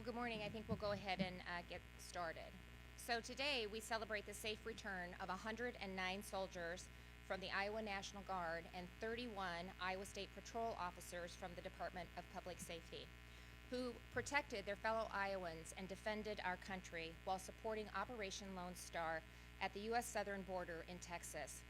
Good morning. I think we'll go ahead and get started. So today we celebrate the safe return of 109 soldiers from the Iowa National Guard and 31 Iowa State Patrol officers from the Department of Public Safety, who protected their fellow Iowans and defended our country while supporting Operation Lone Star at the U.S. southern border in Texas.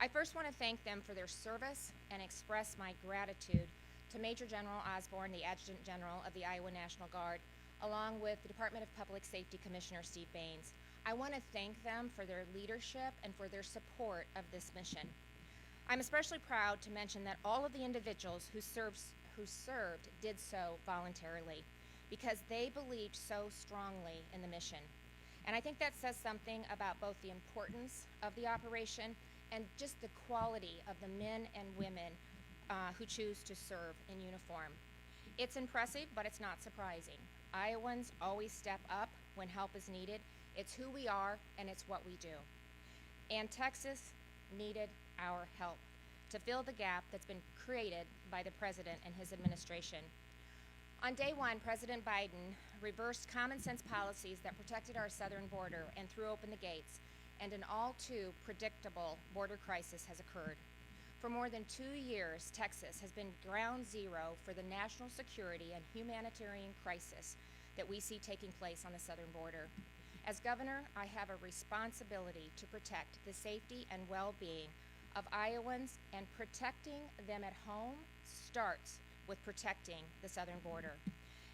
I first want to thank them for their service and express my gratitude to Major General Osborne, the Adjutant General of the Iowa National Guard, along with the Department of Public Safety Commissioner Steve Baines. I want to thank them for their leadership and for their support of this mission. I'm especially proud to mention that all of the individuals who served did so voluntarily because they believed so strongly in the mission. And I think that says something about both the importance of the operation and just the quality of the men and women who choose to serve in uniform. It's impressive, but it's not surprising. Iowans always step up when help is needed. It's who we are, and it's what we do. And Texas needed our help to fill the gap that's been created by the president and his administration. On day one, President Biden reversed common sense policies that protected our southern border and threw open the gates, and an all too predictable border crisis has occurred. For more than 2 years, Texas has been ground zero for the national security and humanitarian crisis that we see taking place on the southern border. As governor, I have a responsibility to protect the safety and well-being of Iowans, and protecting them at home starts with protecting the southern border.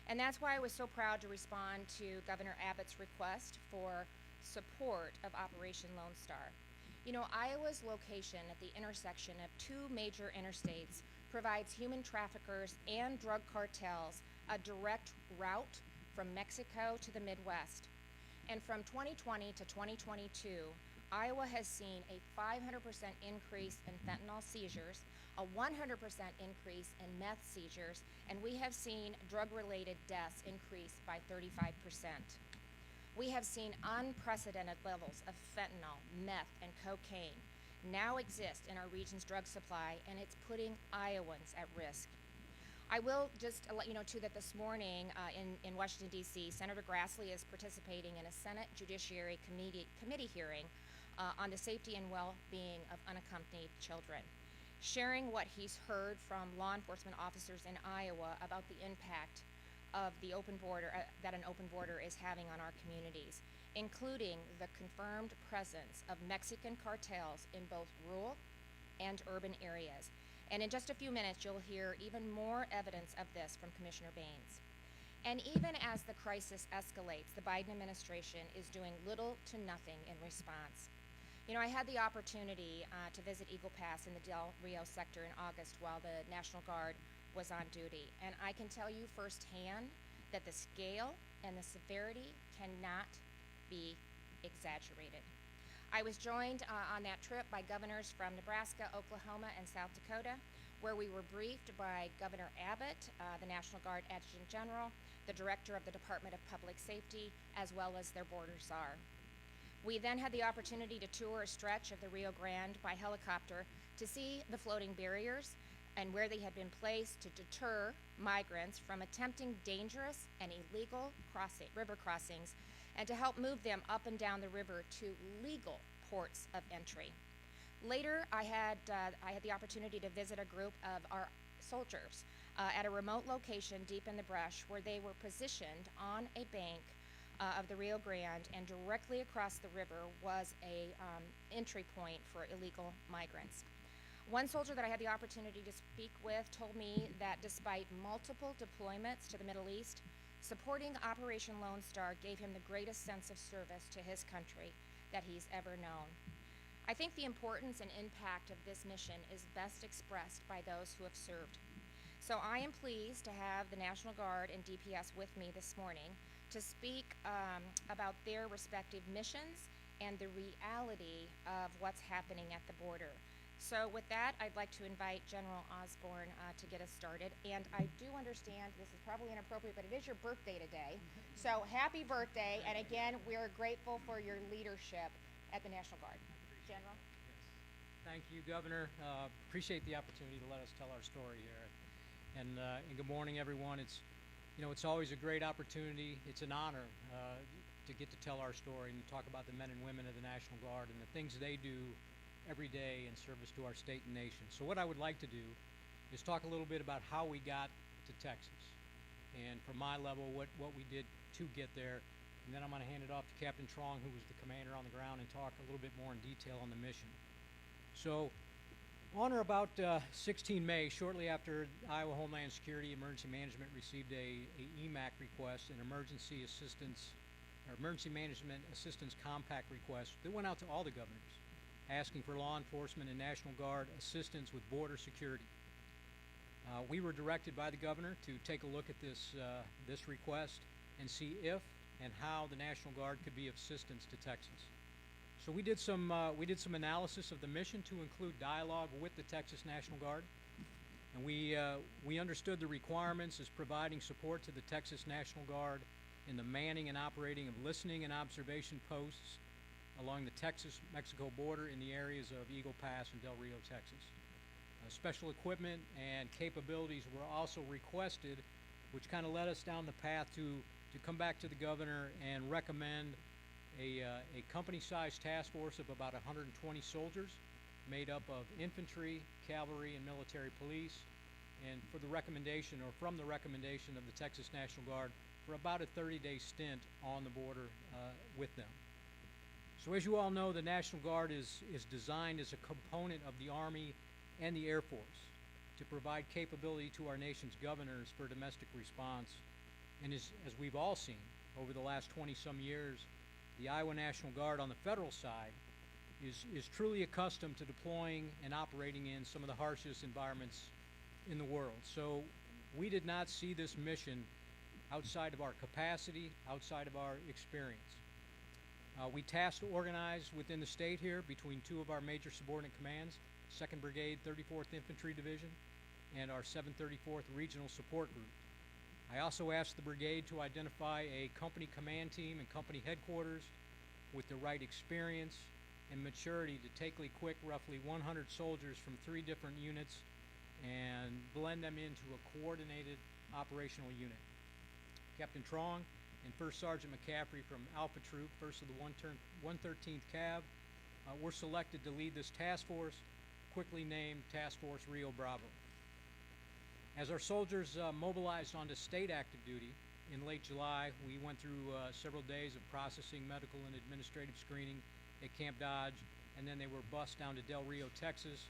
And that's why I was so proud to respond to Governor Abbott's request for support of Operation Lone Star. You know, Iowa's location at the intersection of two major interstates provides human traffickers and drug cartels a direct route from Mexico to the Midwest. And from 2020 to 2022, Iowa has seen a 500% increase in fentanyl seizures, a 100% increase in meth seizures, and we have seen drug-related deaths increase by 35%. We have seen unprecedented levels of fentanyl, meth, and cocaine now exist in our region's drug supply, and it's putting Iowans at risk. I will just let you know, too, that this morning in Washington, D.C., Senator Grassley is participating in a Senate Judiciary Committee hearing on the safety and well-being of unaccompanied children, sharing what he's heard from law enforcement officers in Iowa about the impact of the open border, that an open border is having on our communities, including the confirmed presence of Mexican cartels in both rural and urban areas. And in just a few minutes, you'll hear even more evidence of this from Commissioner Baines. And even as the crisis escalates, the Biden administration is doing little to nothing in response. You know, I had the opportunity to visit Eagle Pass in the Del Rio sector in August while the National Guard was on duty, and I can tell you firsthand that the scale and the severity cannot be exaggerated. I was joined on that trip by governors from Nebraska, Oklahoma, and South Dakota, where we were briefed by Governor Abbott, the National Guard Adjutant General, the Director of the Department of Public Safety, as well as their border czar. We then had the opportunity to tour a stretch of the Rio Grande by helicopter to see the floating barriers and where they had been placed to deter migrants from attempting dangerous and illegal river crossings, and to help move them up and down the river to legal ports of entry. Later, I had the opportunity to visit a group of our soldiers at a remote location deep in the brush, where they were positioned on a bank of the Rio Grande, and directly across the river was a entry point for illegal migrants. One soldier that I had the opportunity to speak with told me that despite multiple deployments to the Middle East, supporting Operation Lone Star gave him the greatest sense of service to his country that he's ever known. I think the importance and impact of this mission is best expressed by those who have served. So I am pleased to have the National Guard and DPS with me this morning to speak about their respective missions and the reality of what's happening at the border. So with that, I'd like to invite General Osborne to get us started. And I do understand this is probably inappropriate, but it is your birthday today. So happy birthday. And again, we're grateful for your leadership at the National Guard. General? Yes. Thank you, Governor. Appreciate the opportunity to let us tell our story here. And good morning, everyone. It's You know, it's always a great opportunity. It's an honor to get to tell our story and talk about the men and women of the National Guard and the things they do every day in service to our state and nation. So what I would like to do is talk a little bit about how we got to Texas, and from my level, what we did to get there. And then I'm going to hand it off to Captain Trong, who was the commander on the ground, and talk a little bit more in detail on the mission. So on or about 16 May, shortly after Iowa Homeland Security Emergency Management received a EMAC request, an Emergency Management Assistance Compact request that went out to all the governors, asking for law enforcement and National Guard assistance with border security. We were directed by the governor to take a look at this request and see if and how the National Guard could be of assistance to Texas. So we did some analysis of the mission to include dialogue with the Texas National Guard, and we understood the requirements as providing support to the Texas National Guard in the manning and operating of listening and observation posts along the Texas-Mexico border in the areas of Eagle Pass and Del Rio, Texas. Special equipment and capabilities were also requested, which kind of led us down the path to come back to the governor and recommend a company-sized task force of about 120 soldiers made up of infantry, cavalry, and military police, and from the recommendation of the Texas National Guard for about a 30-day stint on the border with them. So as you all know, the National Guard is designed as a component of the Army and the Air Force to provide capability to our nation's governors for domestic response. And as we've all seen over the last 20-some years, the Iowa National Guard on the federal side is truly accustomed to deploying and operating in some of the harshest environments in the world. So we did not see this mission outside of our capacity, outside of our experience. We tasked organized within the state here between two of our major subordinate commands, 2nd Brigade, 34th Infantry Division, and our 734th Regional Support Group. I also asked the brigade to identify a company command team and company headquarters with the right experience and maturity to take roughly 100 soldiers from 3 different units and blend them into a coordinated operational unit. Captain Trong and First Sergeant McCaffrey from Alpha Troop, 1st of the 113th Cav, were selected to lead this task force, quickly named Task Force Rio Bravo. As our soldiers mobilized onto state active duty in late July, we went through several days of processing, medical, and administrative screening at Camp Dodge, and then they were bused down to Del Rio, Texas,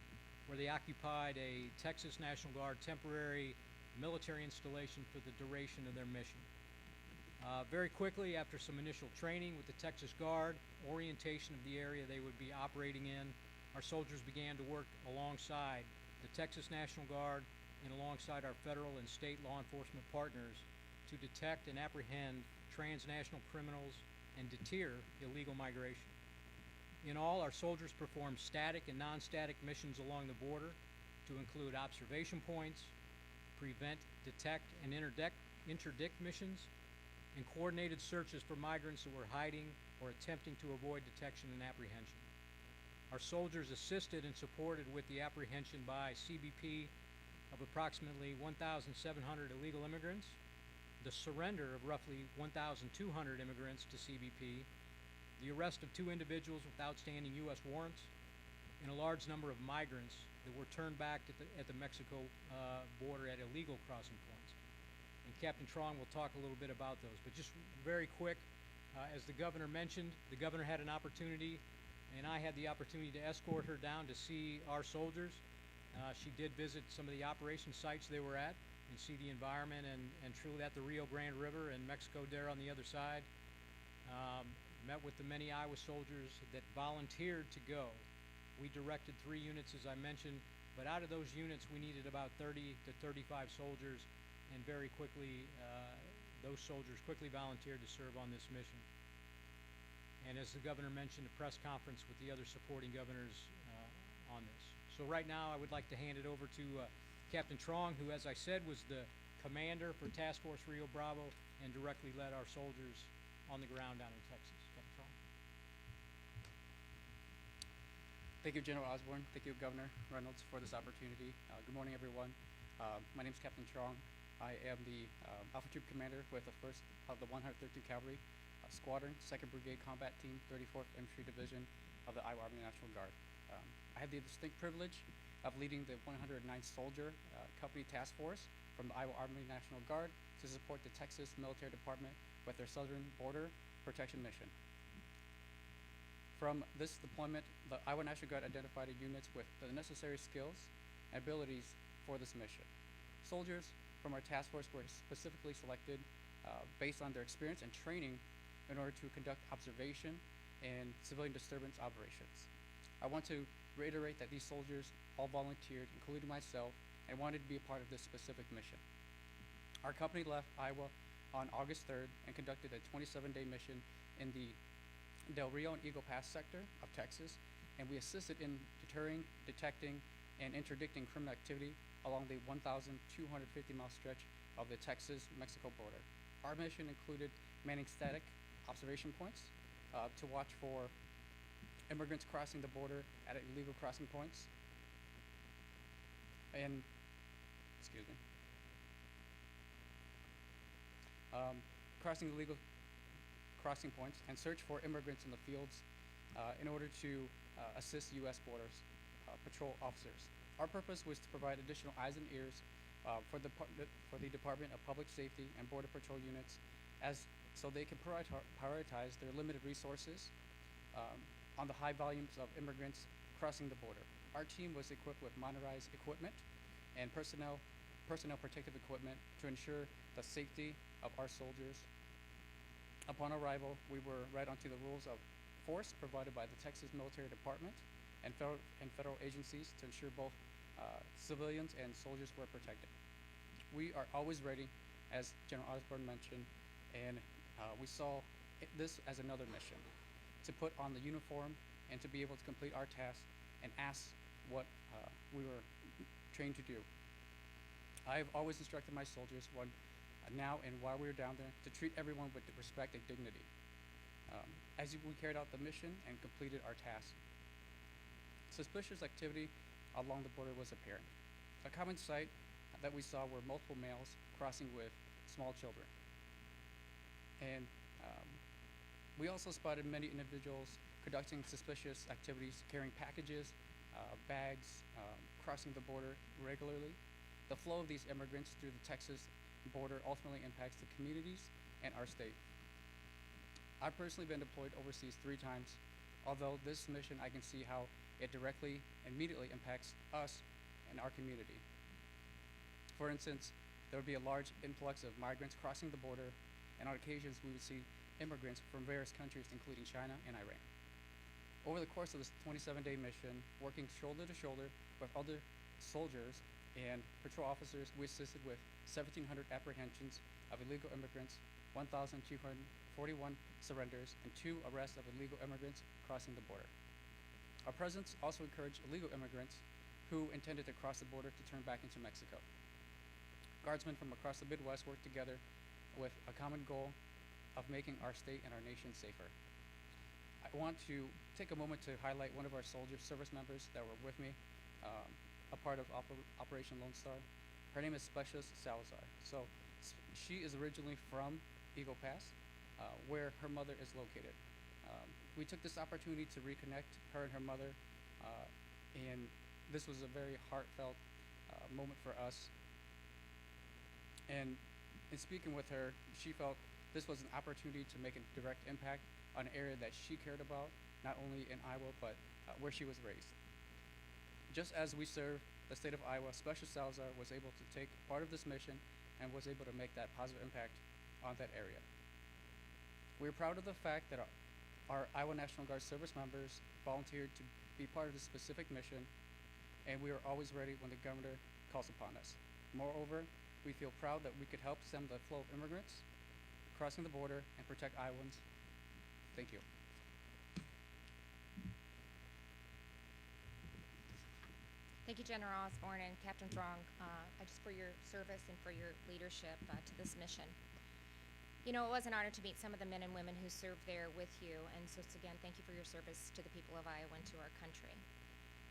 where they occupied a Texas National Guard temporary military installation for the duration of their mission. Very quickly, after some initial training with the Texas Guard, orientation of the area they would be operating in, our soldiers began to work alongside the Texas National Guard and alongside our federal and state law enforcement partners to detect and apprehend transnational criminals and deter illegal migration. In all, our soldiers performed static and non-static missions along the border to include observation points, prevent, detect, and interdict missions, and coordinated searches for migrants that were hiding or attempting to avoid detection and apprehension. Our soldiers assisted and supported with the apprehension by CBP of approximately 1,700 illegal immigrants, the surrender of roughly 1,200 immigrants to CBP, the arrest of 2 individuals with outstanding U.S. warrants, and a large number of migrants that were turned back at the Mexico border at illegal crossing points. And Captain Trong will talk a little bit about those. But just very quick, as the governor mentioned, the governor had an opportunity, and I had the opportunity to escort her down to see our soldiers. She did visit some of the operation sites they were at and see the environment and truly at the Rio Grande River and Mexico there on the other side. Met with the many Iowa soldiers that volunteered to go. We directed 3 units, as I mentioned, but out of those units we needed about 30 to 35 soldiers, and very quickly those soldiers quickly volunteered to serve on this mission. And as the governor mentioned, a press conference with the other supporting governors on this. So right now I would like to hand it over to Captain Trong, who, as I said, was the commander for Task Force Rio Bravo and directly led our soldiers on the ground down in Texas. Captain Trong. Thank you, General Osborne. Thank you, Governor Reynolds, for this opportunity. Good morning, everyone. My name is Captain Trong. I am the Alpha Troop Commander with the 1st of the 133 Cavalry Squadron, 2nd Brigade Combat Team, 34th Infantry Division of the Iowa Army National Guard. I have the distinct privilege of leading the 109th Soldier Company Task Force from the Iowa Army National Guard to support the Texas Military Department with their Southern Border Protection Mission. From this deployment, the Iowa National Guard identified units with the necessary skills and abilities for this mission. Soldiers from our task force were specifically selected based on their experience and training in order to conduct observation and civilian disturbance operations. I want to reiterate that these soldiers all volunteered, including myself, and wanted to be a part of this specific mission. Our company left Iowa on August 3rd and conducted a 27-day mission in the Del Rio and Eagle Pass sector of Texas, and we assisted in deterring, detecting, and interdicting criminal activity along the 1,250-mile stretch of the Texas-Mexico border. Our mission included manning static observation points to watch for immigrants crossing the border at illegal crossing points, and crossing illegal crossing points and search for immigrants in the fields in order to assist U.S. Borders Patrol officers. Our purpose was to provide additional eyes and ears for the Department of Public Safety and Border Patrol units so they can prioritize their limited resources on the high volumes of immigrants crossing the border. Our team was equipped with motorized equipment and personnel protective equipment to ensure the safety of our soldiers. Upon arrival, we were read onto the rules of force provided by the Texas Military Department and federal agencies to ensure both civilians and soldiers were protected. We are always ready, as General Osborne mentioned, and we saw this as another mission, to put on the uniform and to be able to complete our task and ask what we were trained to do. I have always instructed my soldiers now and while we were down there to treat everyone with respect and dignity as we carried out the mission and completed our task. Suspicious activity along the border was apparent. A common sight that we saw were multiple males crossing with small children. And we also spotted many individuals conducting suspicious activities, carrying packages, bags, crossing the border regularly. The flow of these immigrants through the Texas border ultimately impacts the communities and our state. I've personally been deployed overseas 3 times, although this mission I can see how it directly, immediately impacts us and our community. For instance, there would be a large influx of migrants crossing the border, and on occasions we would see immigrants from various countries, including China and Iran. Over the course of this 27-day mission, working shoulder to shoulder with other soldiers and patrol officers, we assisted with 1,700 apprehensions of illegal immigrants, 1,241 surrenders, and 2 arrests of illegal immigrants crossing the border. Our presence also encouraged illegal immigrants who intended to cross the border to turn back into Mexico. Guardsmen from across the Midwest worked together with a common goal of making our state and our nation safer. I want to take a moment to highlight one of our soldier service members that were with me, a part of Operation Lone Star. Her name is Specialist Salazar. So she is originally from Eagle Pass, where her mother is located. We took this opportunity to reconnect her and her mother, and this was a very heartfelt moment for us. And in speaking with her, she felt this was an opportunity to make a direct impact on an area that she cared about, not only in Iowa, but where she was raised. Just as we serve the state of Iowa, Specialist Salazar was able to take part of this mission and was able to make that positive impact on that area. We're proud of the fact that our Iowa National Guard service members volunteered to be part of this specific mission, and we are always ready when the governor calls upon us. Moreover, we feel proud that we could help stem the flow of immigrants crossing the border and protect Iowans. Thank you. Thank you, General Osborne and Captain Throng, just for your service and for your leadership to this mission. You know, it was an honor to meet some of the men and women who served there with you, and so again, thank you for your service to the people of Iowa and to our country.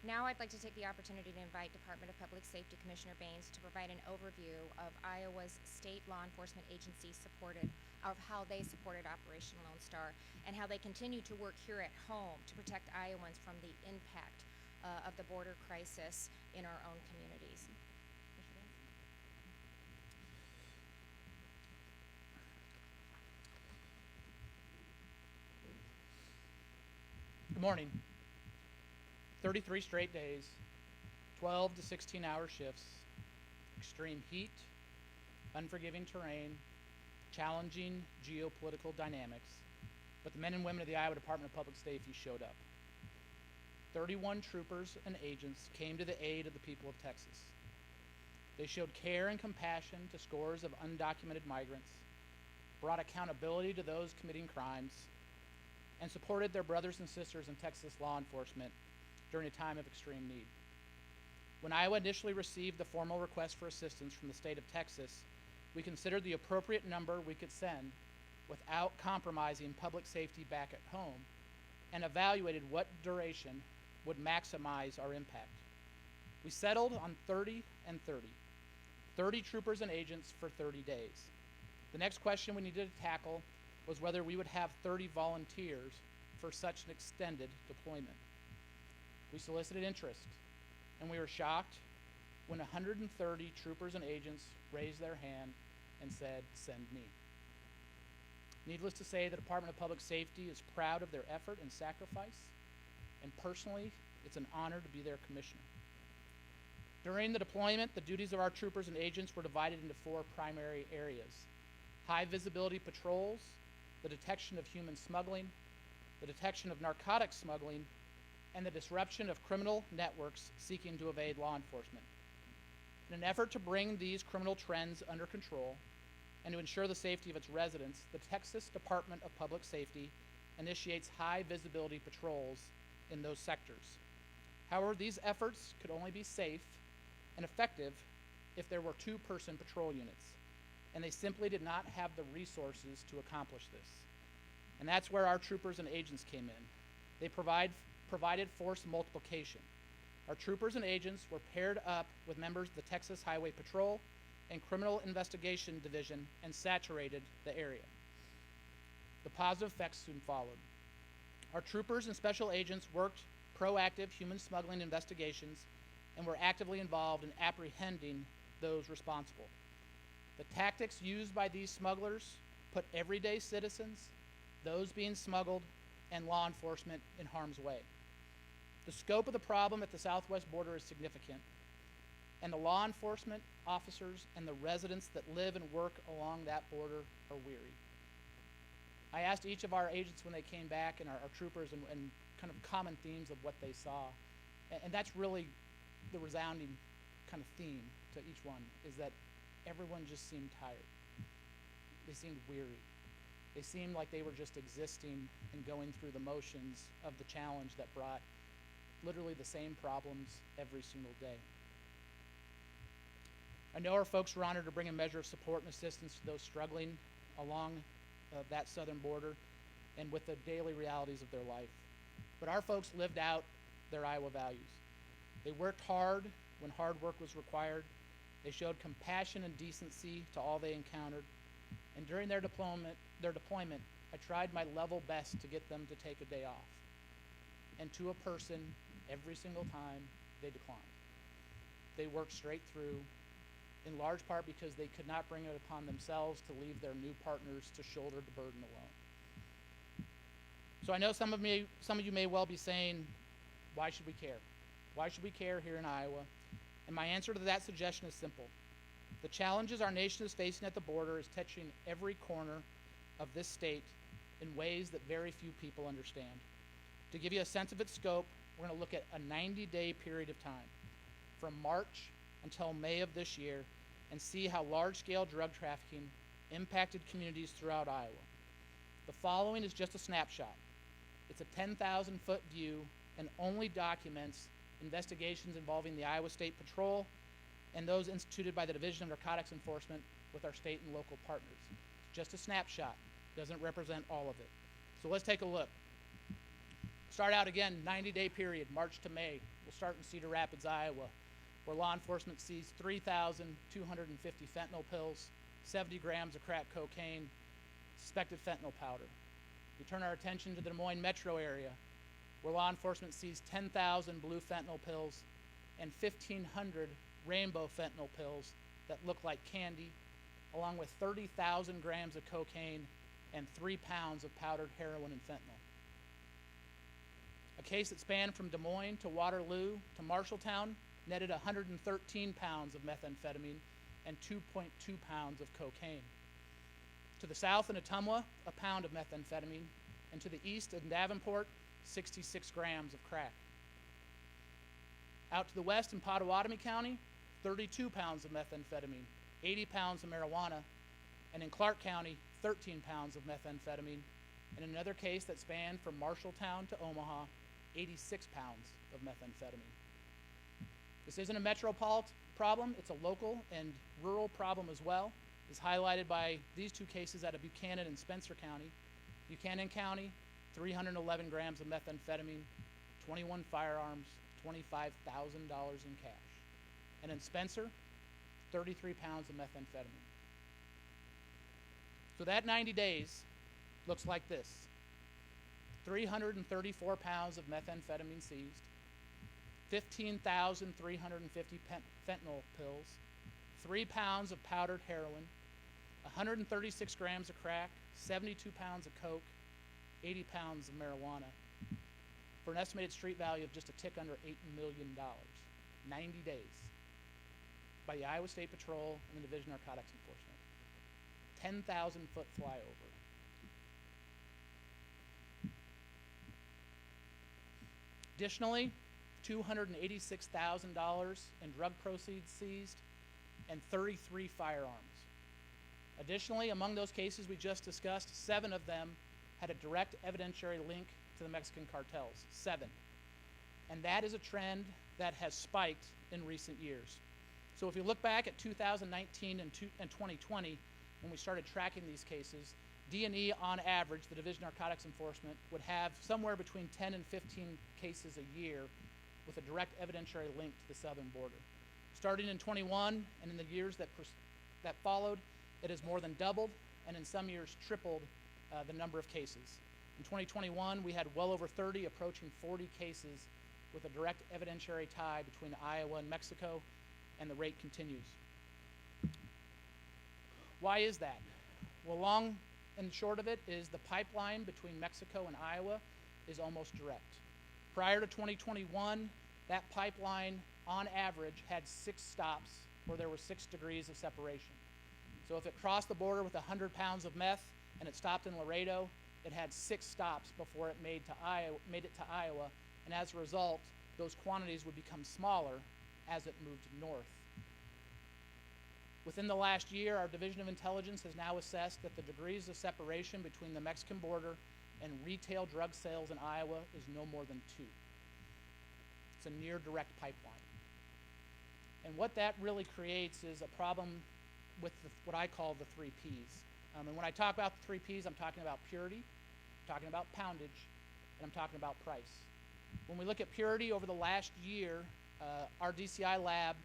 Now I'd like to take the opportunity to invite Department of Public Safety Commissioner Baines to provide an overview of Iowa's state law enforcement agencies of how they supported Operation Lone Star and how they continue to work here at home to protect Iowans from the impact of the border crisis in our own communities. Good morning. 33 straight days, 12 to 16-hour shifts, extreme heat, unforgiving terrain, challenging geopolitical dynamics, but the men and women of the Iowa Department of Public Safety showed up. 31 troopers and agents came to the aid of the people of Texas. They showed care and compassion to scores of undocumented migrants, brought accountability to those committing crimes, and supported their brothers and sisters in Texas law enforcement during a time of extreme need. When Iowa initially received the formal request for assistance from the state of Texas, we considered the appropriate number we could send without compromising public safety back at home and evaluated what duration would maximize our impact. We settled on 30 and 30. 30 troopers and agents for 30 days. The next question we needed to tackle was whether we would have 30 volunteers for such an extended deployment. We solicited interest, and we were shocked when 130 troopers and agents raised their hand and said, "Send me." Needless to say, the Department of Public Safety is proud of their effort and sacrifice, and personally, it's an honor to be their commissioner. During the deployment, the duties of our troopers and agents were divided into 4 primary areas: high visibility patrols, the detection of human smuggling, the detection of narcotics smuggling, and the disruption of criminal networks seeking to evade law enforcement. In an effort to bring these criminal trends under control and to ensure the safety of its residents, the Texas Department of Public Safety initiates high visibility patrols in those sectors. However, these efforts could only be safe and effective if there were 2-person patrol units, and they simply did not have the resources to accomplish this. And that's where our troopers and agents came in. They provided force multiplication. Our troopers and agents were paired up with members of the Texas Highway Patrol and Criminal Investigation Division and saturated the area. The positive effects soon followed. Our troopers and special agents worked proactive human smuggling investigations and were actively involved in apprehending those responsible. The tactics used by these smugglers put everyday citizens, those being smuggled, and law enforcement in harm's way. The scope of the problem at the southwest border is significant, and the law enforcement officers and the residents that live and work along that border are weary. I asked each of our agents when they came back and our troopers and kind of common themes of what they saw, and that's really the resounding kind of theme to each one, is that everyone just seemed tired. They seemed weary. They seemed like they were just existing and going through the motions of the challenge that brought literally the same problems every single day. I know our folks were honored to bring a measure of support and assistance to those struggling along that southern border and with the daily realities of their life. But our folks lived out their Iowa values. They worked hard when hard work was required. They showed compassion and decency to all they encountered. And during their deployment, I tried my level best to get them to take a day off. And to a person, every single time, they declined. They worked straight through, in large part because they could not bring it upon themselves to leave their new partners to shoulder the burden alone. So I know some of you may well be saying, why should we care? Why should we care here in Iowa? And my answer to that suggestion is simple. The challenges our nation is facing at the border is touching every corner of this state in ways that very few people understand. To give you a sense of its scope, we're going to look at a 90-day period of time, from March until May of this year, and see how large-scale drug trafficking impacted communities throughout Iowa. The following is just a snapshot. It's a 10,000-foot view and only documents investigations involving the Iowa State Patrol and those instituted by the Division of Narcotics Enforcement with our state and local partners. It's just a snapshot. Doesn't represent all of it. So let's take a look. Start out again, 90-day period, March to May. We'll start in Cedar Rapids, Iowa, where law enforcement seized 3,250 fentanyl pills, 70 grams of crack cocaine, suspected fentanyl powder. We turn our attention to the Des Moines metro area, where law enforcement seized 10,000 blue fentanyl pills and 1,500 rainbow fentanyl pills that look like candy, along with 30,000 grams of cocaine and 3 pounds of powdered heroin and fentanyl. A case that spanned from Des Moines to Waterloo to Marshalltown netted 113 pounds of methamphetamine and 2.2 pounds of cocaine. To the south in Ottumwa, a pound of methamphetamine, and to the east in Davenport, 66 grams of crack. Out to the west in Pottawatomie County, 32 pounds of methamphetamine, 80 pounds of marijuana, and in Clark County, 13 pounds of methamphetamine, and in another case that spanned from Marshalltown to Omaha, 86 pounds of methamphetamine. This isn't a metropolitan problem, it's a local and rural problem as well. It's highlighted by these two cases out of Buchanan and Spencer County. Buchanan County, 311 grams of methamphetamine, 21 firearms, $25,000 in cash. And in Spencer, 33 pounds of methamphetamine. So that 90 days looks like this. 334 pounds of methamphetamine seized, 15,350 fentanyl pills, 3 pounds of powdered heroin, 136 grams of crack, 72 pounds of coke, 80 pounds of marijuana, for an estimated street value of just a tick under $8 million. 90 days by the Iowa State Patrol and the Division of Narcotics Enforcement. 10,000-foot flyover. Additionally, $286,000 in drug proceeds seized and 33 firearms. Additionally, among those cases we just discussed, 7 of them had a direct evidentiary link to the Mexican cartels. 7. And that is a trend that has spiked in recent years. So if you look back at 2019 and 2020, when we started tracking these cases, D&E on average, the Division of Narcotics Enforcement, would have somewhere between 10 and 15 cases a year with a direct evidentiary link to the southern border. Starting in 21 and in the years that followed, it has more than doubled and in some years tripled the number of cases. In 2021, we had well over 30, approaching 40 cases with a direct evidentiary tie between Iowa and Mexico, and the rate continues. Why is that? Well, long and short of it is the pipeline between Mexico and Iowa is almost direct. Prior to 2021, that pipeline on average had 6 stops where there were 6 degrees of separation. So if it crossed the border with 100 pounds of meth and it stopped in Laredo, it had 6 stops before it made it to Iowa, and as a result, those quantities would become smaller as it moved north. Within the last year, our Division of Intelligence has now assessed that the degrees of separation between the Mexican border and retail drug sales in Iowa is no more than 2. It's a near direct pipeline. And what that really creates is a problem with what I call the 3 Ps. And when I talk about the 3 Ps, I'm talking about purity, I'm talking about poundage, and I'm talking about price. When we look at purity over the last year, our DCI lab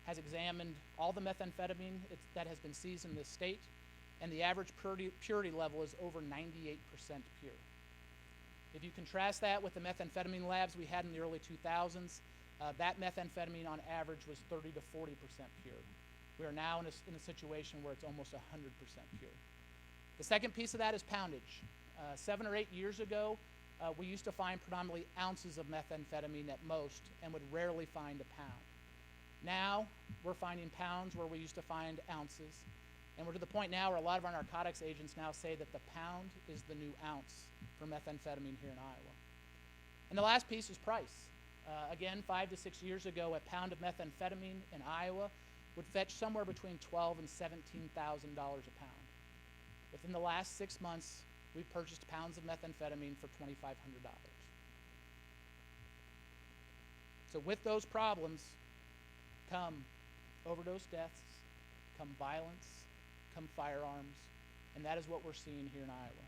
has examined all the methamphetamine that has been seized in this state, and the average purity level is over 98% pure. If you contrast that with the methamphetamine labs we had in the early 2000s, that methamphetamine on average was 30 to 40% pure. We are now in a situation where it's almost 100% pure. The second piece of that is poundage. 7 or 8 years ago, we used to find predominantly ounces of methamphetamine at most and would rarely find a pound. Now, we're finding pounds where we used to find ounces, and we're to the point now where a lot of our narcotics agents now say that the pound is the new ounce for methamphetamine here in Iowa. And the last piece is price. Again, 5 to 6 years ago, a pound of methamphetamine in Iowa would fetch somewhere between $12,000 and $17,000 a pound. Within the last 6 months, we've purchased pounds of methamphetamine for $2,500. So with those problems come overdose deaths, come violence, come firearms, and that is what we're seeing here in Iowa.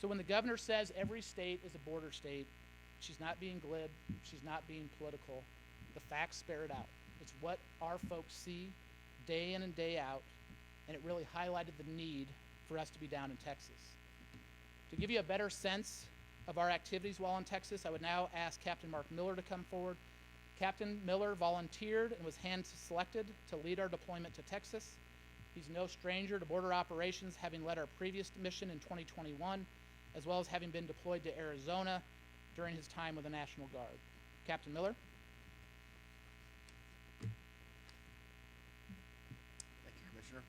So when the governor says every state is a border state, She's not being glib. She's not being political. The facts bear it out. It's what our folks see day in and day out, and it really highlighted the need for us to be down in Texas. To give you a better sense of our activities while in Texas, I would now ask Captain Mark Miller to come forward. Captain Miller volunteered and was hand-selected to lead our deployment to Texas. He's no stranger to border operations, having led our previous mission in 2021, as well as having been deployed to Arizona during his time with the National Guard. Captain Miller. Thank you, Commissioner.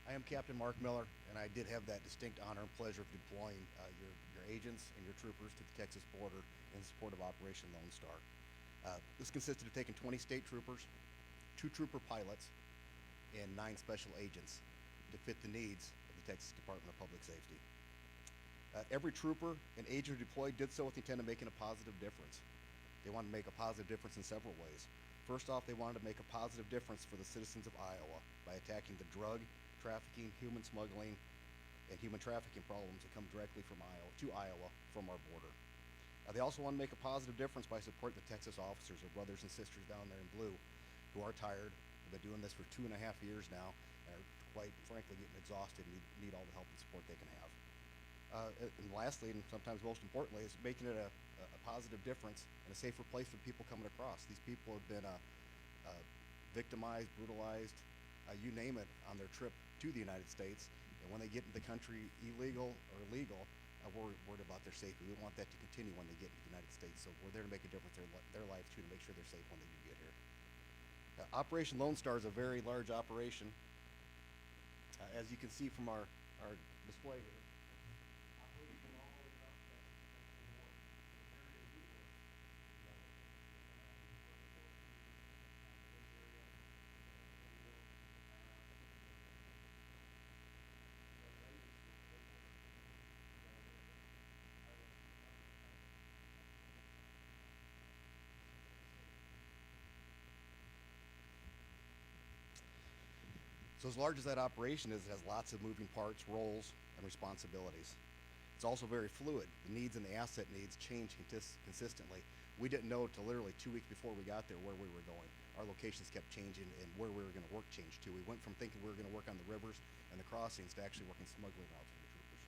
I am Captain Mark Miller, and I did have that distinct honor and pleasure of deploying your agents and your troopers to the Texas border in support of Operation Lone Star. This consisted of taking 20 state troopers, 2 trooper pilots, and 9 special agents to fit the needs of the Texas Department of Public Safety. Every trooper and agent who deployed did so with the intent of making a positive difference. They wanted to make a positive difference in several ways. First off, they wanted to make a positive difference for the citizens of Iowa by attacking the drug trafficking, human smuggling, and human trafficking problems that come directly from Iowa from our border. They also want to make a positive difference by supporting the Texas officers, our brothers and sisters down there in blue, who are tired. They've been doing this for 2.5 years now, and are quite frankly getting exhausted and need all the help and support they can have. And lastly, and sometimes most importantly, is making it a positive difference and a safer place for people coming across. These people have been victimized, brutalized, you name it, on their trip to the United States. And when they get into the country illegal or legal, we're worried about their safety. We want that to continue when they get into the United States. So we're there to make a difference in their lives too, to make sure they're safe when they do get here. Operation Lone Star is a very large operation. As you can see from our display here. So as large as that operation is, it has lots of moving parts, roles, and responsibilities. It's also very fluid. The needs and the asset needs change consistently. We didn't know until literally 2 weeks before we got there where we were going. Our locations kept changing and where we were going to work changed too. We went from thinking we were going to work on the rivers and the crossings to actually working smuggling routes for the troopers.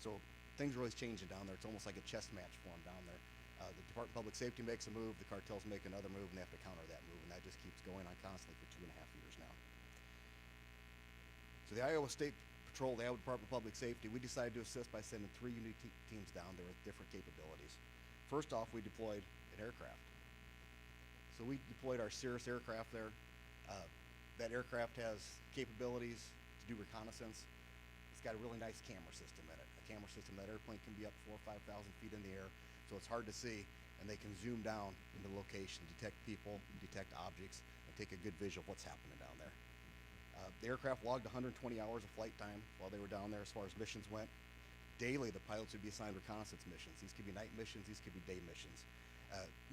So things are always changing down there. It's almost like a chess match for them down there. The Department of Public Safety makes a move, the cartels make another move, and they have to counter that move, and that just keeps going on constantly for 2.5 years now. So the Iowa State Patrol, the Iowa Department of Public Safety, we decided to assist by sending 3 unique teams down there with different capabilities. First off, we deployed an aircraft. So we deployed our Cirrus aircraft there. That aircraft has capabilities to do reconnaissance. It's got a really nice camera system in it. A camera system, that airplane can be up 4,000 or 5,000 feet in the air, so it's hard to see, and they can zoom down into the location, detect people, detect objects, and take a good visual of what's happening down there. The aircraft logged 120 hours of flight time while they were down there as far as missions went. Daily, the pilots would be assigned reconnaissance missions. These could be night missions, these could be day missions.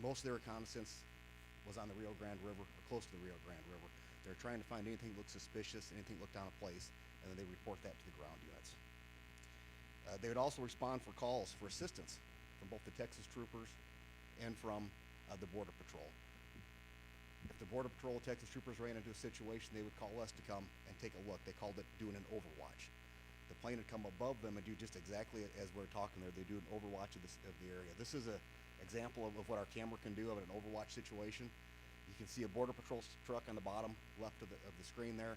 Most of their reconnaissance was on the Rio Grande River, or close to the Rio Grande River. They're trying to find anything that looks suspicious, anything that looked out of place, and then they report that to the ground units. They would also respond for calls for assistance from both the Texas troopers and from the Border Patrol. If the Border Patrol Texas troopers ran into a situation, they would call us to come and take a look. They called it doing an overwatch. The plane would come above them and do just exactly as we're talking there. They do an overwatch of the area. This is an example of what our camera can do of an overwatch situation. You can see a Border Patrol truck on the bottom left of the screen there.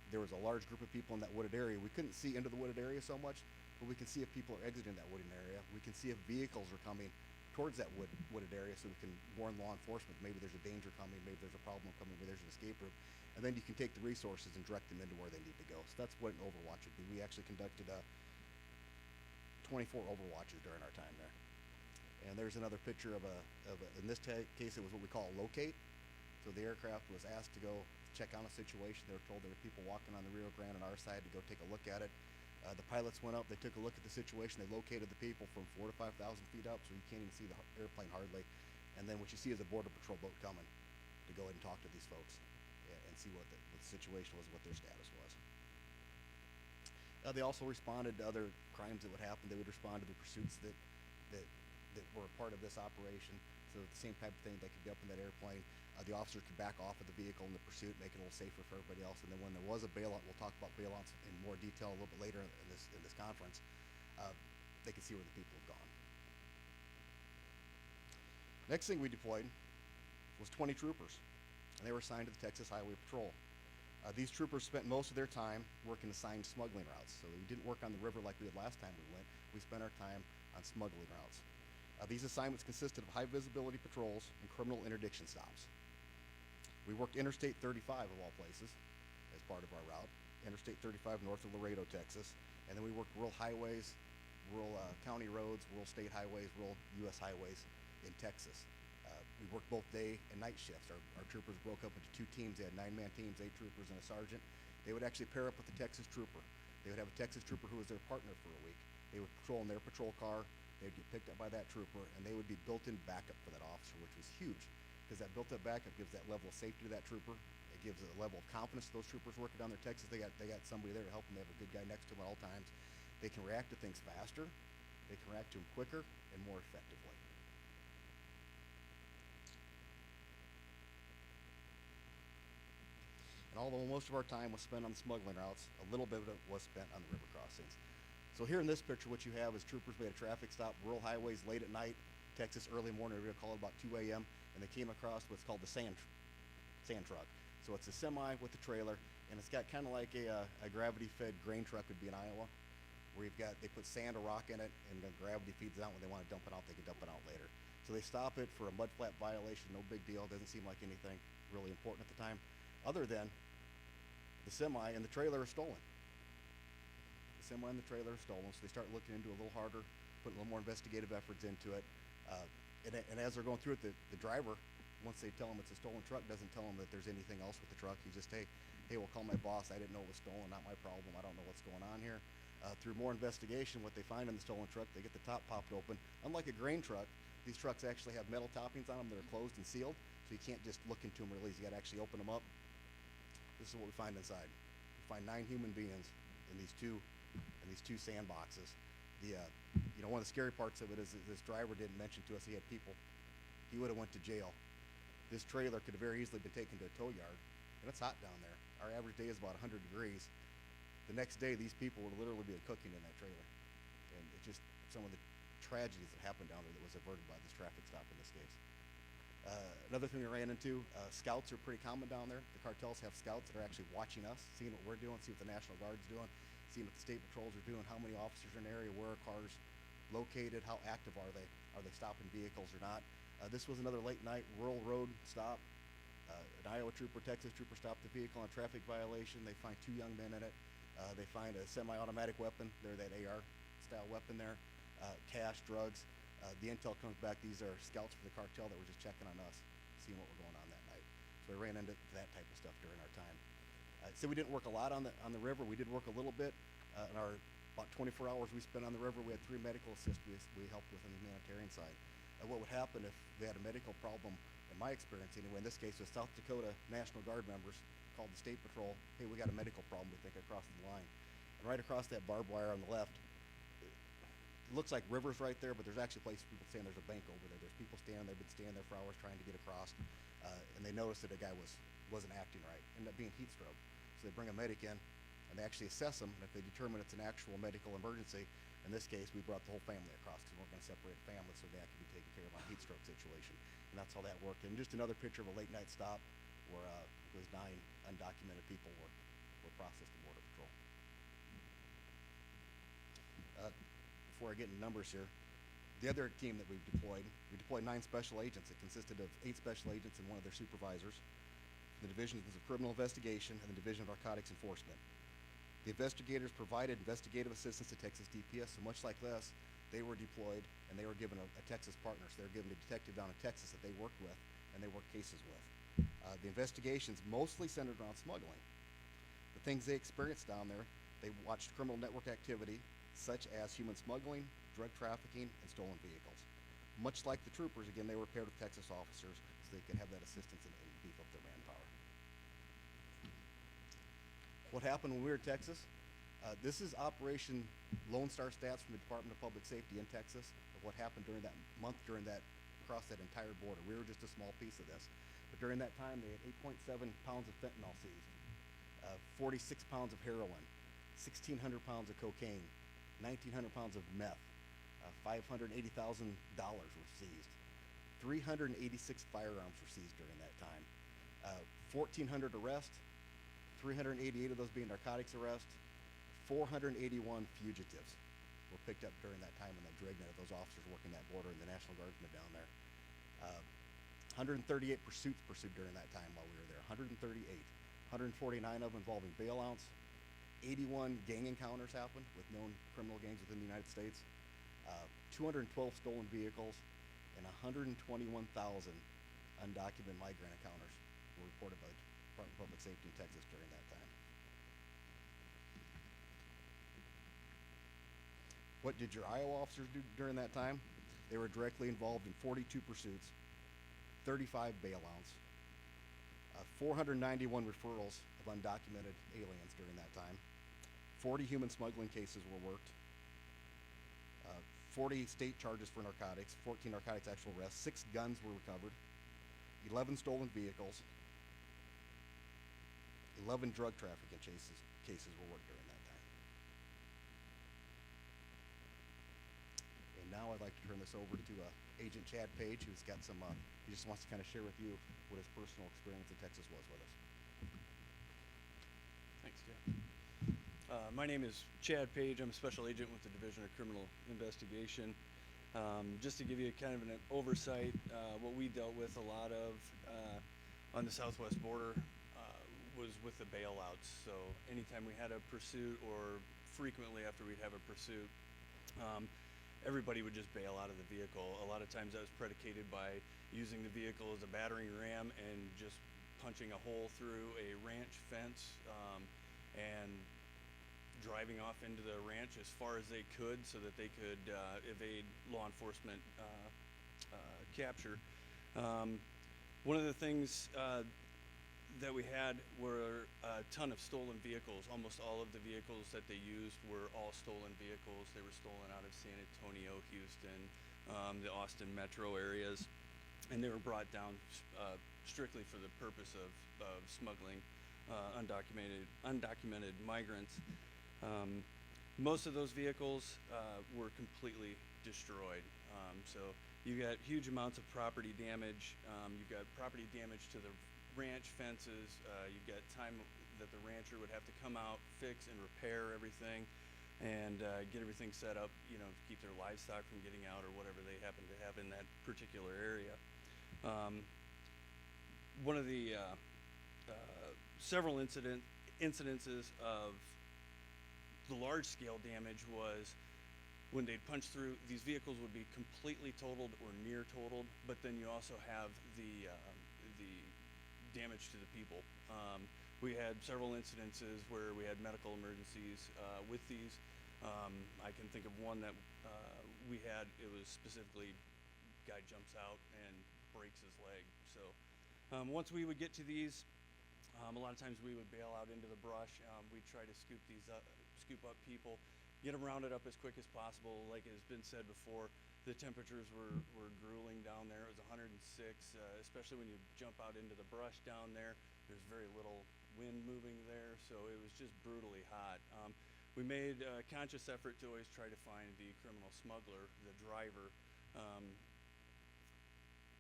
There was a large group of people in that wooded area. We couldn't see into the wooded area so much, but we can see if people are exiting that wooded area. We can see if vehicles are coming towards that wooded area, so we can warn law enforcement maybe there's a danger coming, maybe there's a problem coming, maybe there's an escape route, and then you can take the resources and direct them into where they need to go. So that's what an overwatch would be. We actually conducted 24 overwatches during our time there. And there's another picture of in this case it was what we call a locate. So the aircraft was asked to go check on a situation. They were told there were people walking on the Rio Grande on our side to go take a look at it. The pilots went up, they took a look at the situation, they located the people from 4,000 to 5,000 feet up, so you can't even see the airplane hardly. And then what you see is a Border Patrol boat coming to go ahead and talk to these folks and see what the situation was, what their status was. They also responded to other crimes that would happen. They would respond to the pursuits that that were a part of this operation. So the same type of thing, they could be up in that airplane. The officer could back off of the vehicle in the pursuit, make it a little safer for everybody else. And then when there was a bailout, we'll talk about bailouts in more detail a little bit later in this conference. They could see where the people have gone. Next thing we deployed was 20 troopers, and they were assigned to the Texas Highway Patrol. These troopers spent most of their time working assigned smuggling routes. So we didn't work on the river like we did last time we went. We spent our time on smuggling routes. These assignments consisted of high visibility patrols and criminal interdiction stops. We worked Interstate 35 of all places as part of our route. Interstate 35 north of Laredo, Texas. And then we worked rural highways, rural county roads, rural state highways, rural U.S. highways in Texas. We worked both day and night shifts. Our troopers broke up into 2 teams. They had 9-man teams, 8 troopers and a sergeant. They would actually pair up with the Texas trooper. They would have a Texas trooper who was their partner for a week. They would patrol in their patrol car. They would get picked up by that trooper, and they would be built-in backup for that officer, which was huge, because that built-up backup gives that level of safety to that trooper. It gives a level of confidence to those troopers working down there in Texas. They got somebody there to help them. They have a good guy next to them at all times. They can react to things faster. They can react to them quicker and more effectively. And although most of our time was spent on the smuggling routes, a little bit of it was spent on the river crossings. So here in this picture, what you have is troopers made a traffic stop, rural highways late at night, Texas early morning. We're gonna call it about 2 a.m. and they came across what's called the sand truck. So it's a semi with a trailer, and it's got kind of like a gravity-fed grain truck would be in Iowa, where they put sand or rock in it, and the gravity feeds it out. When they want to dump it out, they can dump it out later. So they stop it for a mud flat violation, no big deal. Doesn't seem like anything really important at the time, other than the semi and the trailer are stolen. The semi and the trailer are stolen, so they start looking into it a little harder, putting a little more investigative efforts into it. And as they're going through it, the driver, once they tell him it's a stolen truck, doesn't tell him that there's anything else with the truck. He just, hey, we'll call my boss. I didn't know it was stolen. Not my problem. I don't know what's going on here. Through more investigation, what they find in the stolen truck, they get the top popped open. Unlike a grain truck, these trucks actually have metal toppings on them that are closed and sealed, so you can't just look into them real easy. You got to actually open them up. This is what we find inside. We find 9 human beings in these two sandboxes. One of the scary parts of it is that this driver didn't mention to us he had people. He would have went to jail. This trailer could have very easily been taken to a tow yard, and it's hot down there. Our average day is about 100 degrees. The next day, these people would literally be cooking in that trailer, and it's just some of the tragedies that happened down there that was averted by this traffic stop in this case. Another thing we ran into, scouts are pretty common down there. The cartels have scouts that are actually watching us, seeing what we're doing, see what the National Guard's doing, seeing what the state patrols are doing, how many officers are in the area, where are cars located, how active are they stopping vehicles or not. This was another late night rural road stop. An Iowa trooper, Texas trooper stopped the vehicle on a traffic violation. They find 2 young men in it. They find a semi-automatic weapon. They're that AR style weapon there. Cash, drugs. The intel comes back. These are scouts for the cartel that were just checking on us, seeing what was going on that night. So we ran into that type of stuff during our time. So we didn't work a lot on the river. We did work a little bit. In our about 24 hours we spent on the river, we had 3 medical assists we helped with on the humanitarian side. What would happen if we had a medical problem, in my experience anyway, in this case with South Dakota National Guard members, called the State Patrol, hey, we got a medical problem, we think, across the line. And right across that barbed wire on the left, it looks like rivers right there, but there's actually places people saying there's a bank over there. There's people standing there, been standing there for hours trying to get across, and they noticed that a guy wasn't acting right. Ended up being heat stroke. So they bring a medic in, and they actually assess him, and if they determine it's an actual medical emergency, in this case, we brought the whole family across because we weren't going to separate families so that could be taken care of on a heat stroke situation. And that's how that worked. And just another picture of a late night stop where it was 9 undocumented people were processed to Border Patrol. Before I get into numbers here, the other team that we deployed 9 special agents. It consisted of 8 special agents and one of their supervisors, the divisions of criminal investigation and the division of narcotics enforcement. The investigators provided investigative assistance to Texas DPS, so much like this, they were deployed and they were given a Texas partner. So they were given a detective down in Texas that they worked with and they worked cases with. The investigations mostly centered around smuggling. The things they experienced down there, they watched criminal network activity such as human smuggling, drug trafficking, and stolen vehicles. Much like the troopers, again, they were paired with Texas officers so they could have that assistance and beef up their manpower. What happened when we were in Texas? This is Operation Lone Star stats from the Department of Public Safety in Texas of what happened during that month, across that entire border. We were just a small piece of this. But during that time, they had 8.7 pounds of fentanyl seized, 46 pounds of heroin, 1,600 pounds of cocaine, 1,900 pounds of meth, $580,000 were seized. 386 firearms were seized during that time. 1,400 arrests, 388 of those being narcotics arrests. 481 fugitives were picked up during that time in that dragnet of those officers working that border and the National Guardsmen down there. 138 pursuits pursued during that time while we were there. 138. 149 of them involving bailouts. 81 gang encounters happened with known criminal gangs within the United States. 212 stolen vehicles and 121,000 undocumented migrant encounters were reported by the Department of Public Safety in Texas during that time. What did your Iowa officers do during that time? They were directly involved in 42 pursuits, 35 bailouts, 491 referrals of undocumented aliens during that time. 40 human smuggling cases were worked. 40 state charges for narcotics, 14 narcotics actual arrests, 6 guns were recovered, 11 stolen vehicles, 11 drug trafficking cases were worked during that time. And now I'd like to turn this over to Agent Chad Page, who's got some, he just wants to kind of share with you what his personal experience in Texas was with us. Thanks, Jeff. My name is Chad Page. I'm a special agent with the Division of Criminal Investigation. Just to give you kind of an oversight, what we dealt with a lot of on the southwest border was with the bailouts. So anytime we had a pursuit, or frequently after we'd have a pursuit, everybody would just bail out of the vehicle. A lot of times that was predicated by using the vehicle as a battering ram and just punching a hole through a ranch fence and driving off into the ranch as far as they could so that they could evade law enforcement capture. One of the things that we had were a ton of stolen vehicles. Almost all of the vehicles that they used were all stolen vehicles. They were stolen out of San Antonio, Houston, the Austin metro areas, and they were brought down strictly for the purpose of smuggling undocumented migrants. Most of those vehicles were completely destroyed. So you got huge amounts of property damage. You got property damage to the ranch fences. You've got time that the rancher would have to come out, fix and repair everything, and get everything set up, you know, to keep their livestock from getting out or whatever they happen to have in that particular area. One of the several incidences of the large-scale damage was when they'd punch through, these vehicles would be completely totaled or near totaled, but then you also have the damage to the people. We had several incidences where we had medical emergencies with these. I can think of one that we had. It was specifically, guy jumps out and breaks his leg. So once we would get to these, a lot of times we would bail out into the brush. We'd try to scoop up people, get them rounded up as quick as possible. Like has been said before, the temperatures were grueling down there. It was 106, especially when you jump out into the brush down there. There's very little wind moving there, so it was just brutally hot. We made a conscious effort to always try to find the criminal smuggler, the driver.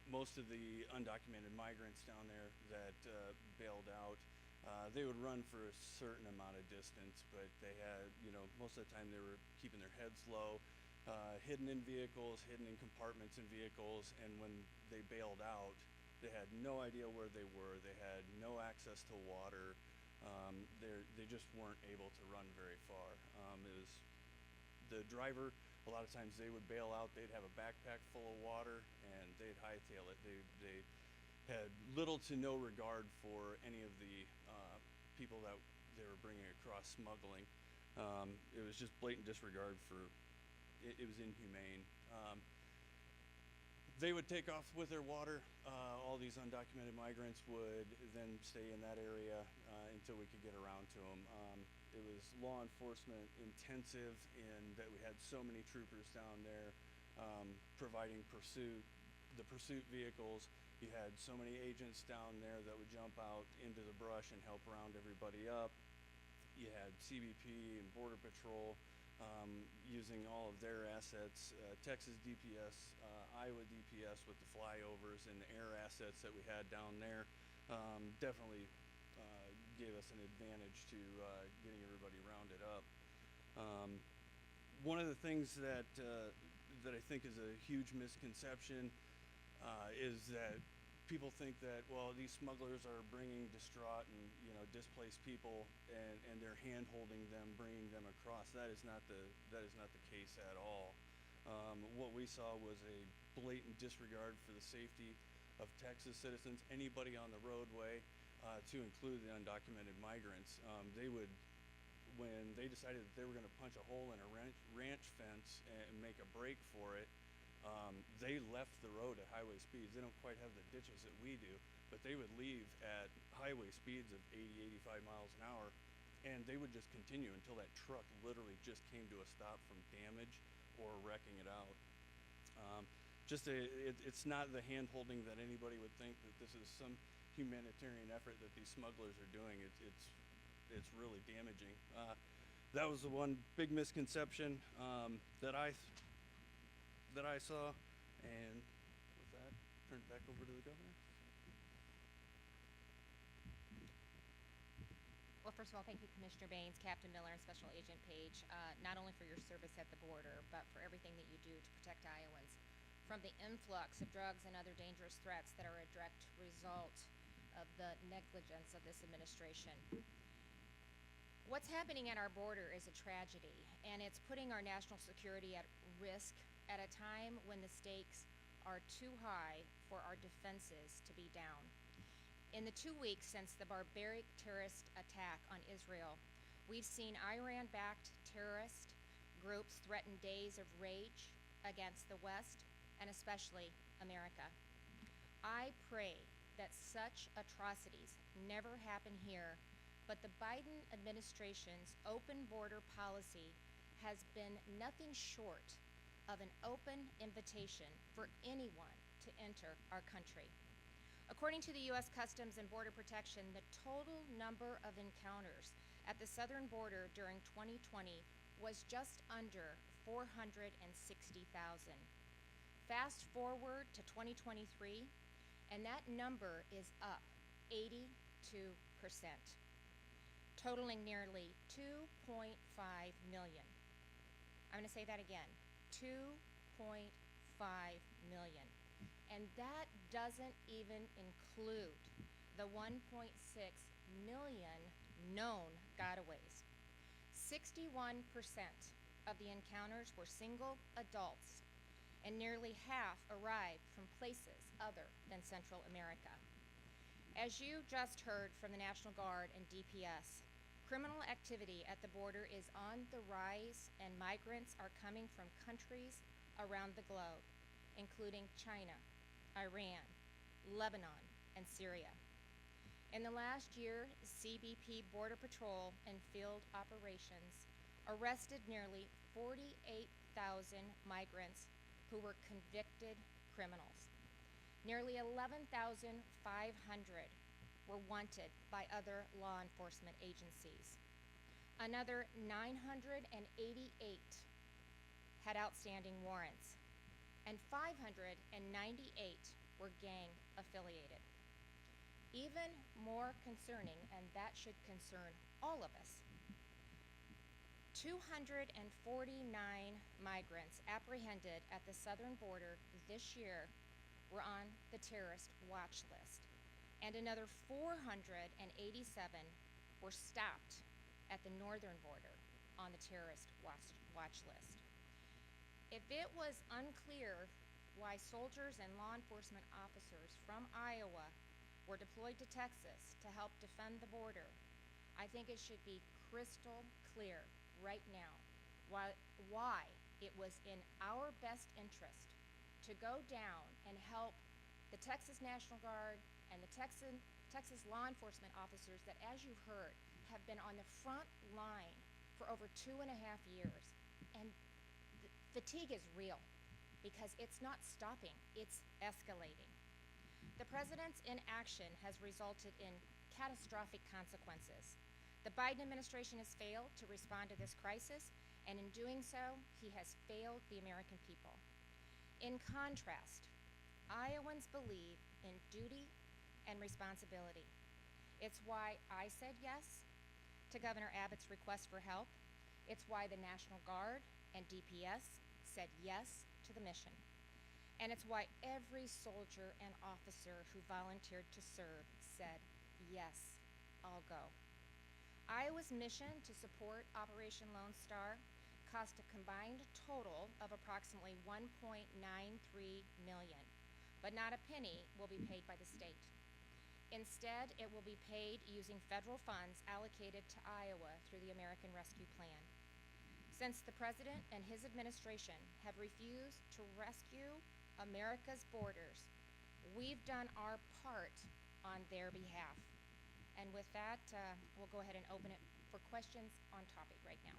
Most of the undocumented migrants down there that bailed out, they would run for a certain amount of distance, but they had, you know, most of the time they were keeping their heads low, hidden in vehicles, hidden in compartments in vehicles, and when they bailed out, they had no idea where they were. They had no access to water. They just weren't able to run very far. It was the driver. A lot of times they would bail out. They'd have a backpack full of water, and they'd hightail it. They had little to no regard for any of the people that they were bringing across smuggling. It was just blatant disregard for. It was inhumane. They would take off with their water. All these undocumented migrants would then stay in that area until we could get around to them. It was law enforcement intensive in that we had so many troopers down there providing the pursuit vehicles. You had so many agents down there that would jump out into the brush and help round everybody up. You had CBP and Border Patrol using all of their assets, Texas DPS, Iowa DPS with the flyovers and the air assets that we had down there definitely gave us an advantage to getting everybody rounded up. One of the things that I think is a huge misconception is that people think that, well, these smugglers are bringing distraught and displaced people, and they're hand holding them, bringing them across. That is not the case at all. What we saw was a blatant disregard for the safety of Texas citizens, anybody on the roadway, to include the undocumented migrants. When they decided that they were going to punch a hole in a ranch fence and make a break for it, they left the road at highway speeds. They don't quite have the ditches that we do, but they would leave at highway speeds of 80, 85 miles an hour, and they would just continue until that truck literally just came to a stop from damage or wrecking it out. It's not the hand holding that anybody would think that this is some humanitarian effort that these smugglers are doing. It's really damaging. That was the one big misconception that I saw, and with that, turn it back over to the governor. Well, first of all, thank you, Commissioner Baines, Captain Miller, and Special Agent Page, not only for your service at the border, but for everything that you do to protect Iowans from the influx of drugs and other dangerous threats that are a direct result of the negligence of this administration. What's happening at our border is a tragedy, and it's putting our national security at risk at a time when the stakes are too high for our defenses to be down. In the 2 weeks since the barbaric terrorist attack on Israel, we've seen Iran-backed terrorist groups threaten days of rage against the West and especially America. I pray that such atrocities never happen here, but the Biden administration's open border policy has been nothing short of an open invitation for anyone to enter our country. According to the U.S. Customs and Border Protection, the total number of encounters at the southern border during 2020 was just under 460,000. Fast forward to 2023, and that number is up 82%, totaling nearly 2.5 million. I'm going to say that again, 2.5 million. And that doesn't even include the 1.6 million known gotaways. 61% of the encounters were single adults, and nearly half arrived from places other than Central America. As you just heard from the National Guard and DPS, criminal activity at the border is on the rise, and migrants are coming from countries around the globe, including China, Iran, Lebanon, and Syria. In the last year, CBP Border Patrol and field operations arrested nearly 48,000 migrants who were convicted criminals. Nearly 11,500 were wanted by other law enforcement agencies. Another 988 had outstanding warrants, and 598 were gang affiliated. Even more concerning, and that should concern all of us, 249 migrants apprehended at the southern border this year were on the terrorist watch list, and another 487 were stopped at the northern border on the terrorist watch list. If it was unclear why soldiers and law enforcement officers from Iowa were deployed to Texas to help defend the border, I think it should be crystal clear right now why it was in our best interest to go down and help the Texas National Guard and the Texas law enforcement officers that, as you've heard, have been on the front line for over 2.5 years. And fatigue is real because it's not stopping, it's escalating. The president's inaction has resulted in catastrophic consequences. The Biden administration has failed to respond to this crisis, and in doing so, he has failed the American people. In contrast, Iowans believe in duty and responsibility. It's why I said yes to Governor Abbott's request for help. It's why the National Guard and DPS said yes to the mission. And it's why every soldier and officer who volunteered to serve said, yes, I'll go. Iowa's mission to support Operation Lone Star cost a combined total of approximately $1.93 million, but not a penny will be paid by the state. Instead, it will be paid using federal funds allocated to Iowa through the American Rescue Plan. Since the president and his administration have refused to rescue America's borders, we've done our part on their behalf. And with that, we'll go ahead and open it for questions on topic right now.